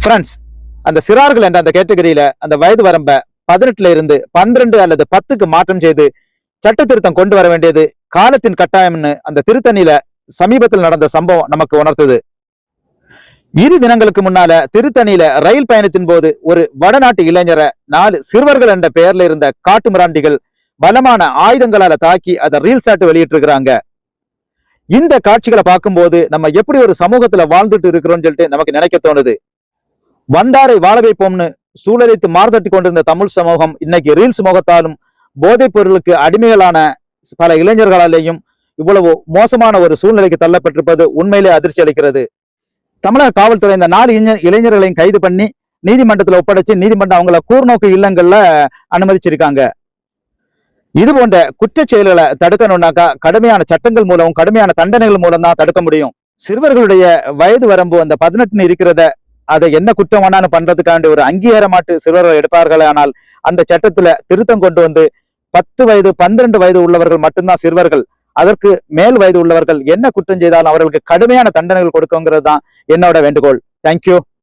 Friends, அந்த சிறார்கள் என்ற அந்த கேட்டகரியில அந்த வயது வரம்ப 18 இருந்து 12 அல்லது 10க்கு மாற்றம் செய்து சட்ட திருத்தம் கொண்டு வர வேண்டியது காலத்தின் கட்டாயம்னு அந்த திருத்தணியில சமீபத்தில் நடந்த சம்பவம் நமக்கு உணர்த்துது. இரு தினங்களுக்கு முன்னால திருத்தணியில ரயில் பயணத்தின் போது ஒரு வடநாட்டு இளைஞரை 4 சிறுவர்கள் என்ற பெயர்ல இருந்த காட்டு மிராண்டிகள் பலமான ஆயுதங்களால தாக்கி அதை ரீல் சாட்டு வெளியிட்டு இருக்கிறாங்க. இந்த காட்சிகளை பார்க்கும்போது நம்ம எப்படி ஒரு சமூகத்துல வாழ்ந்துட்டு இருக்கிறோம்னு சொல்லிட்டு நமக்கு நினைக்க தோணுது. வந்தாரை வாழ வைப்போம்னு சூழலித்து மாறுதட்டி கொண்டிருந்த தமிழ் சமூகம் இன்னைக்கு ரீல்ஸ் முகத்தாலும் போதைப் பொருளுக்கு அடிமைகளான பல இளைஞர்களாலேயும் இவ்வளவு மோசமான ஒரு சூழ்நிலைக்கு தள்ளப்பட்டிருப்பது உண்மையிலே அதிர்ச்சி அளிக்கிறது. தமிழக காவல்துறை இந்த 4 இளைஞர்களையும் கைது பண்ணி நீதிமன்றத்துல ஒப்படைச்சு நீதிமன்றம் அவங்கள கூர்நோக்கு இல்லங்கள்ல அனுமதிச்சிருக்காங்க. இது போன்ற குற்ற செயல்களை தடுக்கணும்னாக்கா கடுமையான சட்டங்கள் மூலம் கடுமையான தண்டனைகள் மூலம் தான் தடுக்க முடியும். சிறுவர்களுடைய வயது வரம்பு அந்த 18 இருக்கிறத அதை என்ன குற்றம் வேணான்னு பண்றதுக்காண்டி ஒரு அங்கீகாரமாட்டு சிறுவர்கள் எடுப்பார்கள். ஆனால் அந்த சட்டத்துல திருத்தம் கொண்டு வந்து 10 வயது 12 வயது உள்ளவர்கள் மட்டும்தான் சிறுவர்கள். அதற்கு மேல் வயது உள்ளவர்கள் என்ன குற்றம் செய்தாலும் அவர்களுக்கு கடுமையான தண்டனைகள் கொடுக்குங்கிறது தான் என்னோட வேண்டுகோள். தேங்க்யூ.